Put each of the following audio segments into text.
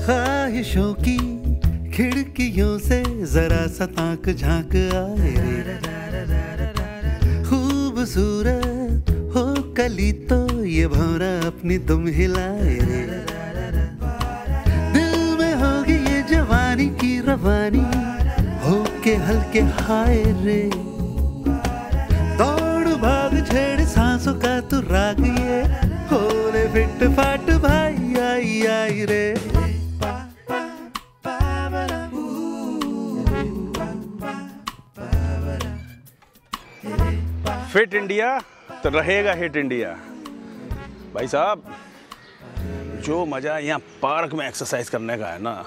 ख्वाहिशों की खिड़कियों से जरा सा ताक झांक आए रे, खूबसूरत हो कली तो ये भौरा अपनी दुम हिलाए रे, दिल में होगी ये जवानी की रवानी हो के हल्के हाय रे, दौड़ भाग छेड़ सांसों का तू राग ये होले फिट फाट भाई आई आई रे। फिट इंडिया तो रहेगा हिट इंडिया। भाई साहब, जो मजा यहाँ पार्क में एक्सरसाइज करने का है ना,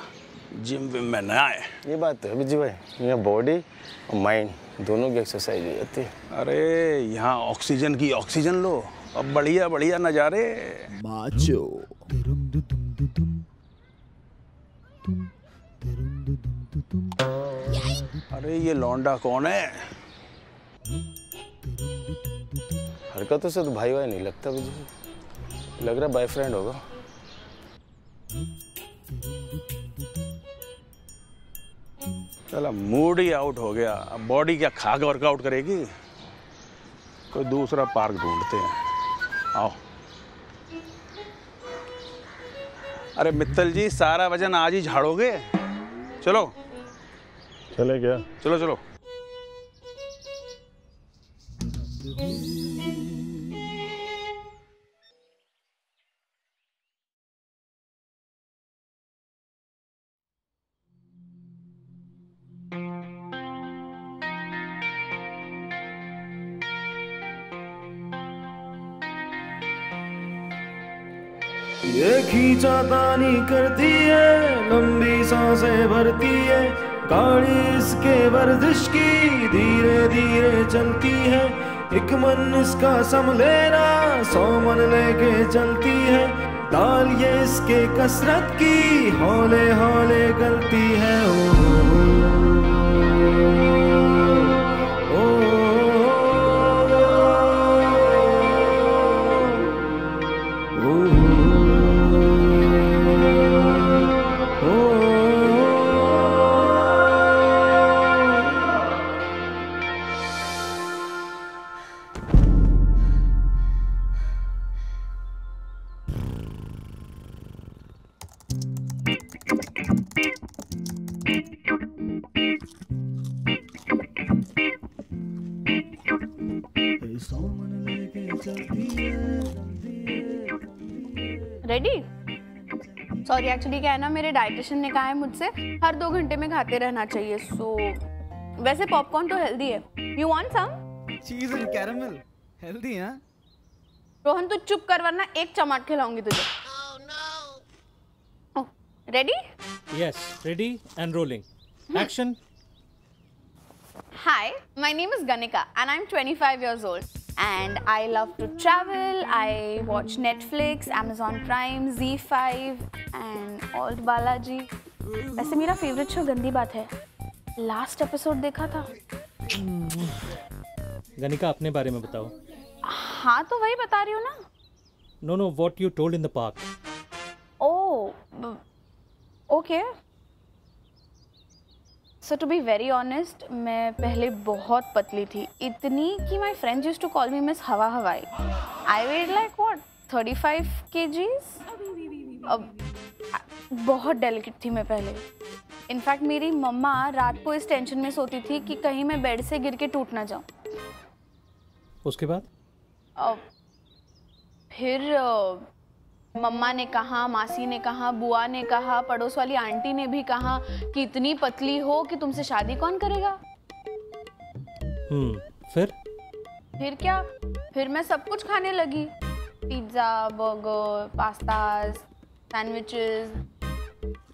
जिम विम में ना है। ये बात है बिजी भाई, यहाँ बॉडी और माइंड दोनों की एक्सरसाइज हो जाती है। अरे यहाँ ऑक्सीजन की ऑक्सीजन लो, अब बढ़िया बढ़िया नजारे। माचो अरे ये लौंडा कौन है? हरकतों से तो भाई भाई नहीं लगता बिजी भाई, लग रहा बॉयफ्रेंड होगा। चला मूड ही आउट हो गया, अब बॉडी क्या खा के वर्कआउट करेगी? कोई दूसरा पार्क ढूंढते हैं। आओ। अरे मित्तल जी, सारा वजन आज ही झाड़ोगे? चलो चले क्या? चलो चलो। ये खींचातानी करती है, लंबी सांसें भरती है, गाड़ी इसके वर्जिश की धीरे धीरे चलती है, एक मन इसका संभलेना 100 मन लेके चलती है, दाल ये इसके कसरत की हौले हौले गलती है। रेडी? सॉरी, एक्चुअली क्या है ना, मेरे डाइटिशियन ने कहा है मुझसे हर 2 घंटे में खाते रहना चाहिए। सो वैसे पॉपकॉर्न तो हेल्दी है। You want some? Cheese and caramel healthy है। रोहन तू चुप कर, वरना एक चमाट खिलाऊंगी तुझे। Ready? Yes, ready and rolling. Action. Hi, my name is Ganika and I'm 25 years old. And I love to travel. I watch Netflix, Amazon Prime, Z5 and Old Balaji. वैसे मेरा favourite show गंदी बात है, last episode देखा था। गनिका, अपने बारे में बताओ। हाँ तो वही बता रही हूँ ना। No, no, what you told in the park. Oh, okay. So to be very honest, मैं पहले बहुत पतली थी, इतनी कि my friends used to call me Miss हवा हवाई। I weighed like what 35 kgs। अब बहुत डेलिकेट थी मैं पहले। इनफैक्ट मेरी मम्मा रात को इस टेंशन में सोती थी कि कहीं मैं बेड से गिर के टूट ना जाऊँ। उसके बाद? फिर मम्मा ने कहा, मासी ने कहा, बुआ ने कहा, पड़ोस वाली आंटी ने भी कहा कि इतनी पतली हो कि तुमसे शादी कौन करेगा। फिर क्या? फिर मैं सब कुछ खाने लगी, पिज्ज़ा, बर्गर, पास्ताज, सैंडविचेस,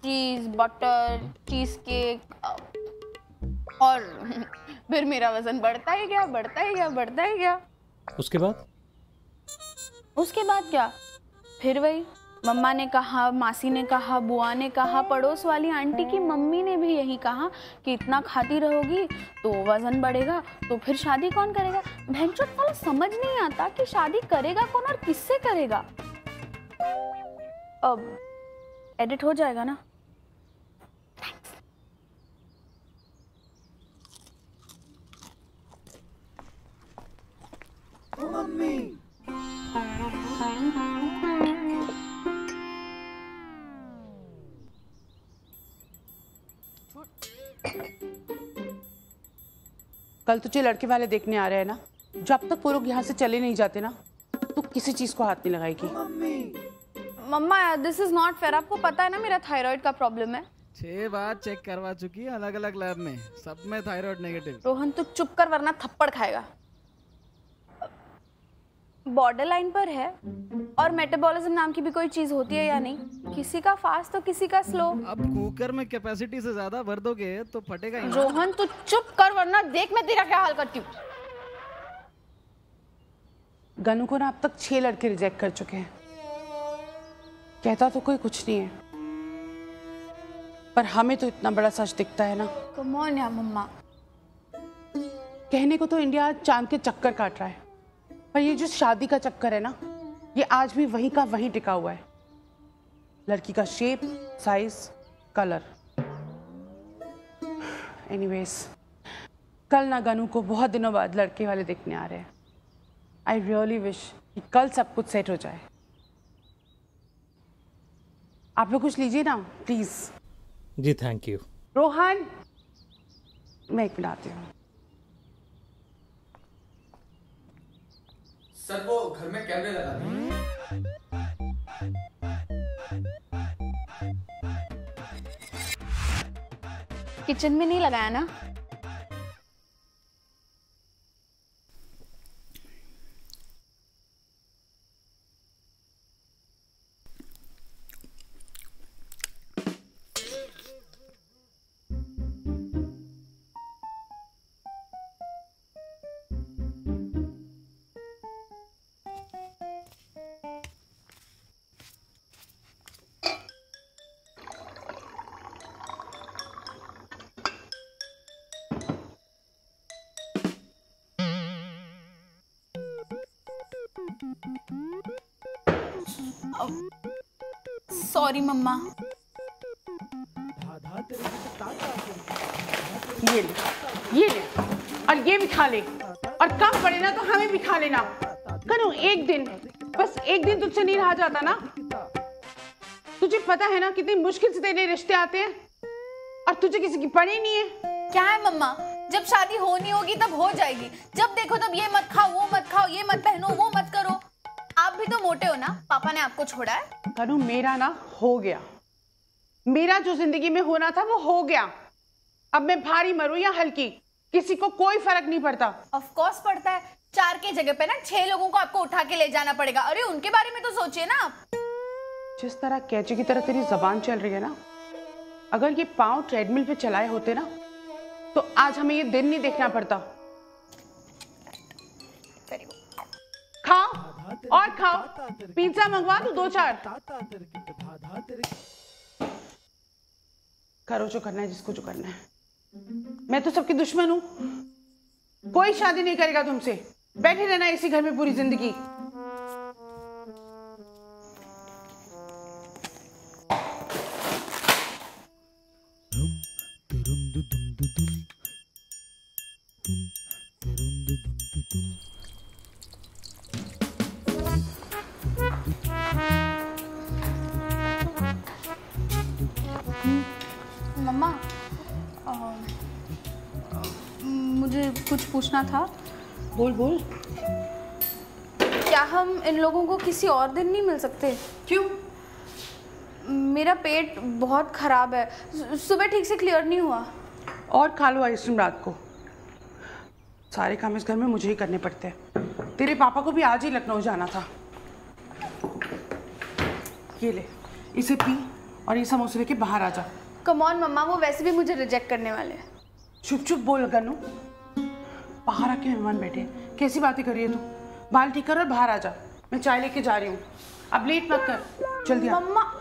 चीज़, बटर, चीज़ केक और फिर मेरा वजन बढ़ता ही गया, बढ़ता ही गया, बढ़ता ही गया। उसके बाद? उसके बाद क्या, फिर वही मम्मा ने कहा, मासी ने कहा, बुआ ने कहा, पड़ोस वाली आंटी की मम्मी ने भी यही कहा कि इतना खाती रहोगी तो वजन बढ़ेगा, तो फिर शादी कौन करेगा। भैंचोद साला समझ नहीं आता कि शादी करेगा कौन और किससे करेगा। अब एडिट हो जाएगा ना? मम्मी कल तुझे लड़के वाले देखने आ रहे हैं ना, जब तक वो लोग यहाँ से चले नहीं जाते ना तो किसी चीज को हाथ नहीं लगाएगी। मम्मा यार दिस इज नॉट फेयर। आपको पता है ना मेरा थायराइड का प्रॉब्लम है। 6 बार चेक करवा चुकी है अलग अलग लैब में, सब में थायराइड नेगेटिव। रोहन तू चुप कर वरना थप्पड़ खाएगा। बॉर्डर लाइन पर है और मेटाबॉलिज्म नाम की भी कोई चीज होती है या नहीं? किसी का फास्ट तो किसी का स्लो। अब कुकर में कैपेसिटी से ज्यादा भर दोगे तो फटेगा ही। रोहन तू चुप कर वरना देख मैं तेरा क्या हाल करती हूँ। गनु को ना अब तक 6 लड़के रिजेक्ट कर चुके हैं। कहता तो कोई कुछ नहीं है, पर हमें तो इतना बड़ा सच दिखता है ना। कम ऑन यार मम्मा। कहने को तो इंडिया आज चांद के चक्कर काट रहा है, पर ये जो शादी का चक्कर है ना, ये आज भी वहीं का वहीं टिका हुआ है। लड़की का शेप, साइज, कलर। एनीवेज, कल ना गनु को बहुत दिनों बाद लड़के वाले देखने आ रहे हैं। आई रियली विश कि कल सब कुछ सेट हो जाए। आप लोग कुछ लीजिए ना प्लीज। जी थैंक यू। रोहन, मैं 1 मिनट आती हूँ। सर वो घर में कैमरे लगा दिए। किचन में नहीं लगाया ना? सॉरी मम्मा। ये ले और ये भी खा ले, और कम पड़े ना तो हमें भी खा लेना। कनो एक दिन, बस एक दिन तुझसे नहीं रहा जाता ना। तुझे पता है ना कितनी मुश्किल से तेरे रिश्ते आते हैं, और तुझे किसी की पड़ी नहीं है। क्या है मम्मा, जब शादी होनी होगी तब हो जाएगी। जब देखो तब ये मत खाओ, वो मत खाओ, ये मत पहनो, वो मत करो। आप भी तो मोटे हो ना, पापा ने आपको छोड़ा है। कनु मेरा ना हो गया, मेरा जो जिंदगी में होना था वो हो गया। अब मैं भारी मरूं या हल्की, किसी को कोई फर्क नहीं पड़ता। ऑफ कोर्स पड़ता है। 4 की जगह पे ना 6 लोगों को आपको उठा के ले जाना पड़ेगा। अरे उनके बारे में तो सोचिए ना आप। जिस तरह कैचे की तरह तेरी जबान चल रही है ना, अगर ये पांव ट्रेडमिल पे चलाए होते ना तो आज हमें ये दिन नहीं देखना पड़ता। खाओ और खाओ, पिज्जा मंगवा दो 2-4। करो जो करना है, जिसको जो करना है। मैं तो सबकी दुश्मन हूं, कोई शादी नहीं करेगा तुमसे। बैठे रहना इसी घर में पूरी जिंदगी। मम्मा मुझे कुछ पूछना था। बोल बोल। क्या हम इन लोगों को किसी और दिन नहीं मिल सकते? क्यों? मेरा पेट बहुत खराब है, सुबह ठीक से क्लियर नहीं हुआ। और खा लो आइसक्रीम रात को। सारे काम इस घर में मुझे ही करने पड़ते हैं। तेरे पापा को भी आज ही लखनऊ जाना था। ये ले, इसे पी और ये समोसे लेके बाहर आ जा। कम ऑन मम्मा, वो वैसे भी मुझे रिजेक्ट करने वाले हैं। चुप चुप बोल गनु, बाहर आके मेहमान बैठे हैं। कैसी बातें कर रही है तू? बाल ठीक कर और बाहर आ जा, मैं चाय लेके जा रही हूँ। अब लेट मत कर, जल्दी आ। मम्मा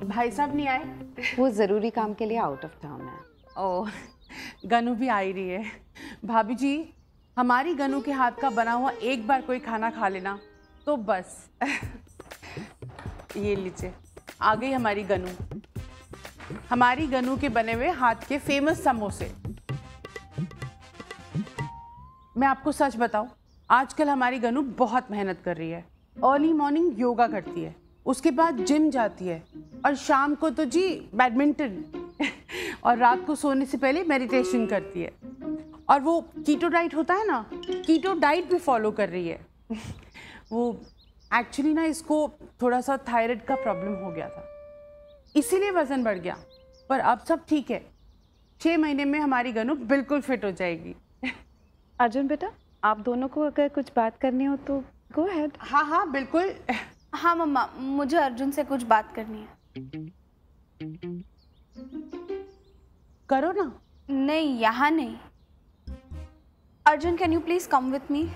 भाई साहब नहीं आए? वो ज़रूरी काम के लिए आउट ऑफ टाउन है। ओह, गनू भी आ ही रही है। भाभी जी, हमारी गनू के हाथ का बना हुआ एक बार कोई खाना खा लेना तो बस। ये लीजिए, आ गई हमारी गनू। हमारी गनू के बने हुए हाथ के फेमस समोसे। मैं आपको सच बताऊं, आजकल हमारी गनू बहुत मेहनत कर रही है। अर्ली मॉर्निंग योगा करती है, उसके बाद जिम जाती है, और शाम को तो जी बैडमिंटन और रात को सोने से पहले मेडिटेशन करती है। और वो कीटो डाइट होता है ना, कीटो डाइट भी फॉलो कर रही है। वो एक्चुअली ना इसको थोड़ा सा थायराइड का प्रॉब्लम हो गया था, इसीलिए वज़न बढ़ गया, पर अब सब ठीक है। 6 महीने में हमारी गनू बिल्कुल फिट हो जाएगी। अर्जुन बेटा, आप दोनों को अगर कुछ बात करनी हो तो गो अहेड। हाँ हाँ बिल्कुल। हाँ मम्मा, मुझे अर्जुन से कुछ बात करनी है। करो ना। नहीं, यहाँ नहीं। Arjun, can you please come with me?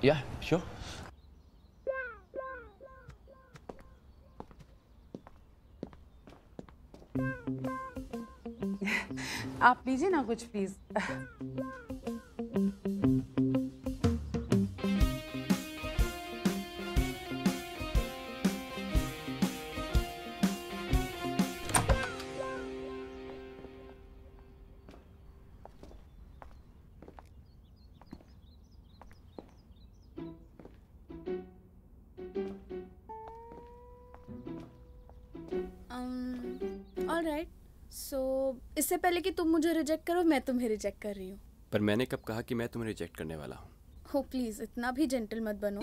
Yeah, sure. आप लीजिए ना कुछ प्लीज। ऑलराइट, सो इससे पहले कि तुम मुझे रिजेक्ट करो, मैं तुम्हें रिजेक्ट कर रही हूँ। पर मैंने कब कहा कि मैं तुम्हें रिजेक्ट करने वाला हूँ? हो प्लीज, इतना भी जेंटल मत बनो।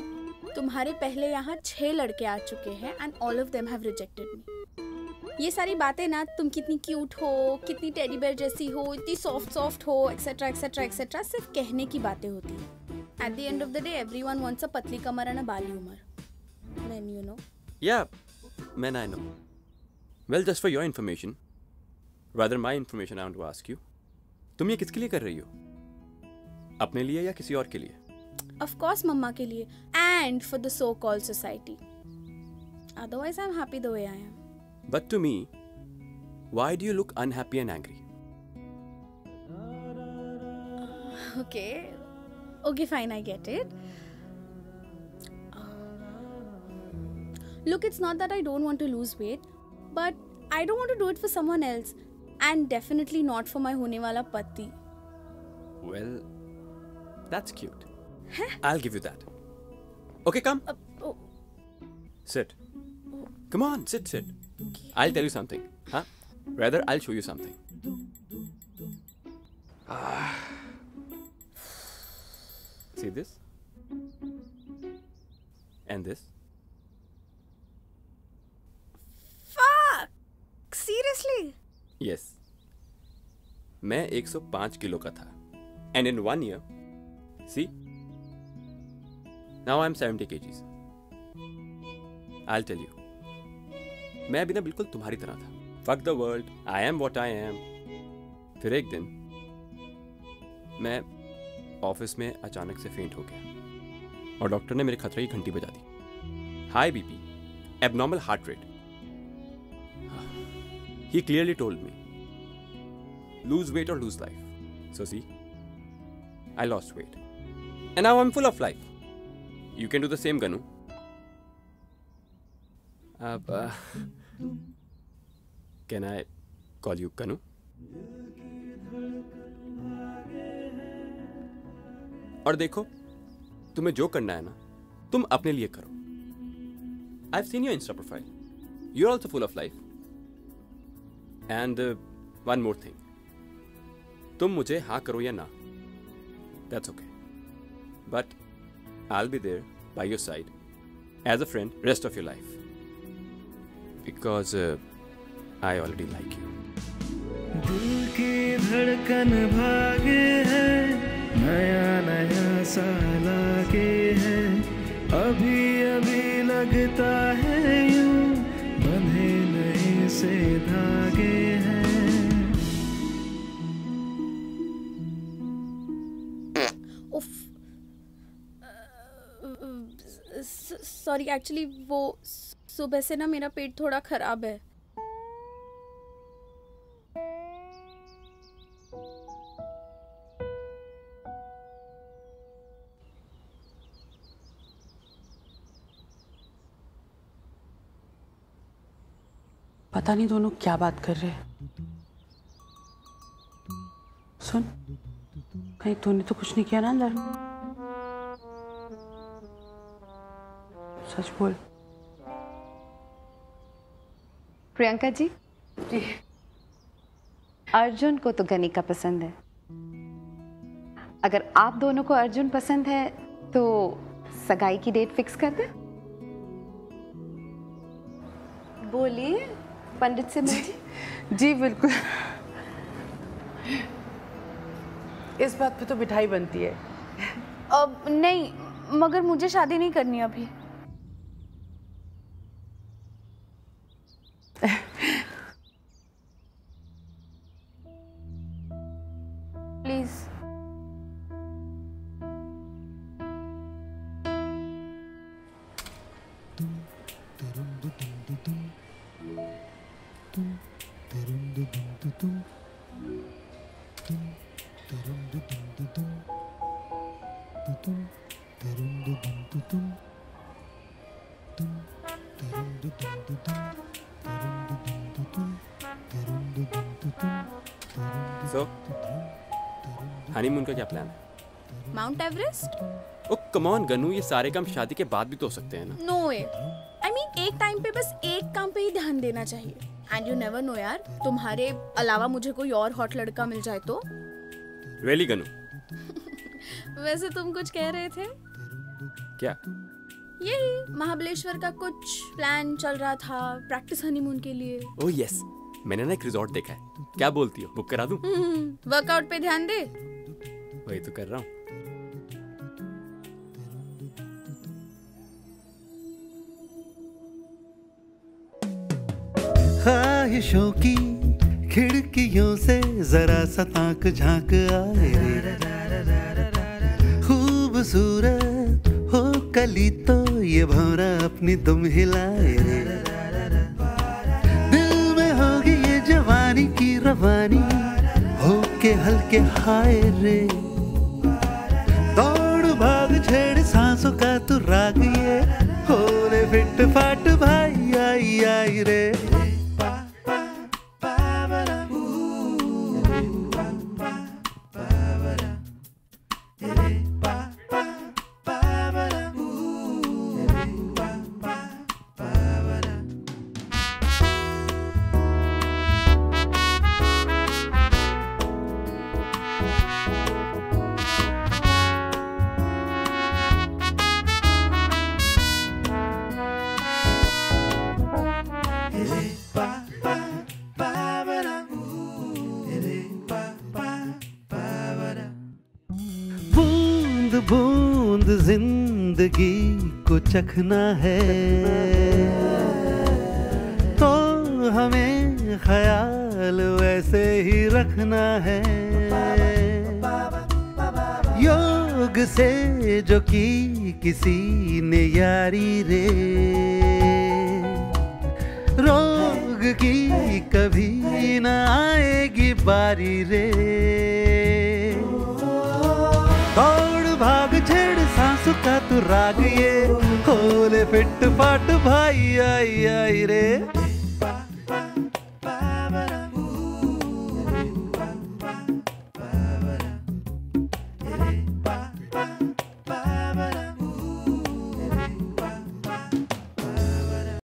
तुम्हारे पहले यहाँ 6 लड़के आ चुके हैं and all of them have rejected मी। ये सारी बातें ना, तुम कितनी क्यूट हो, कितनी टेडी बेयर जैसी हो, इतनी सॉफ्ट हो, एक्सेट्रा एक्सेट्रा एक्सेट्रा, सिर्फ कहने की बातें होती हैं। At the end of the day everyone wants a पतली कमर एंड अ बाली उमर। Man, you know. Yeah man, I know. Well, just for your information, rather my information, I want to ask you, तुम ये किसके लिए कर रही हो? अपने लिए या किसी और के लिए? Of course मम्मा के लिए, and for the so-called society. Otherwise I'm happy the way I am. But to me, why do you look unhappy and angry? Okay, fine, I get it. Look, it's not that I don't want to lose weight, but I don't want to do it for someone else, and definitely not for my होने वाला पति. Well, that's cute. I'll give you that. Okay, come. Sit. Come on, sit. I'll tell you something. Huh? Rather, I'll show you something. See this? And this? Fuck! Seriously? Yes. मैं 105 kilo का था. And in 1 year, see? Now I'm 70 kgs. I'll tell you. मैं अभी ना बिल्कुल तुम्हारी तरह था. Fuck the world. I am what I am. फिर एक दिन मैं ऑफिस में अचानक से फेंट हो गया और डॉक्टर ने मेरे खतरे की घंटी बजा दी. High BP, abnormal heart rate. He clearly told me, lose weight or lose life. So see, I lost weight. And now I'm full of life. You can do the same, Ganu. Can I call you Ganu? और देखो, तुम्हें जो करना है ना, तुम अपने लिए करो. I've seen your Insta profile. You're also full of life. And one more thing. तुम मुझे हाँ करो या ना, that's okay. But I'll be there by your side as a friend rest of your life. Because I already like you. दिल की धड़कन भागे है, नया नया सा लागे है, अभी अभी लगता है यूं बंधे नए से धागे हैं। उफ, सॉरी, एक्चुअली वो सुबह से ना मेरा पेट थोड़ा खराब है। पता नहीं दोनों क्या बात कर रहे हैं। सुन, कहीं तूने तो कुछ नहीं किया ना अंदर? सच बोल। प्रियंका जी, अर्जुन को तो गनिका पसंद है। अगर आप दोनों को अर्जुन पसंद है तो सगाई की डेट फिक्स कर दे। बोलिए, पंडित से मिलिए। जी बिल्कुल। इस बात पे तो मिठाई बनती है। अब नहीं, मगर मुझे शादी नहीं करनी अभी। प्लीज। So, हनीमून का क्या प्लान है? Mount Everest? Oh come on Ganu, ये सारे काम शादी के बाद भी तो हो सकते हैं ना। No way. आई मीन एक टाइम पे बस एक काम पे ही ध्यान देना चाहिए। एंड यू नेवर नो यार, तुम्हारे अलावा मुझे कोई और हॉट लड़का मिल जाए तो। रियली गनू? वैसे तुम कुछ कह रहे थे? क्या? यही महाबलेश्वर का कुछ प्लान चल रहा था प्रैक्टिस हनीमून के लिए। ओह यस, मैंने ना एक रिजॉर्ट देखा है। क्या बोलती हो, बुक करा दूं? वर्कआउट पे ध्यान दे। वही तो कर रहा हूँ। ख्वाहिशों की खिड़कियों से जरा सा ताक झांक आए रे, खूबसूरत हो कली तो ये भौरा अपनी दुम हिलाए रे, दिल में होगी ये जवानी की रवानी हो के हल्के हाय रे, दौड़ भाग छेड़ सांसों का तू राग ये होले फिट फाट भाई आई आई रे। बूंद बूंद जिंदगी को चखना है तो हमें ख्याल वैसे ही रखना है, योग से जो की किसी ने यारी रे, रोग की कभी न आएगी बारी रे, दौड़ भाग छेड़ सांसों का तू राग ये होले फिट फाट भाई आई आई रे।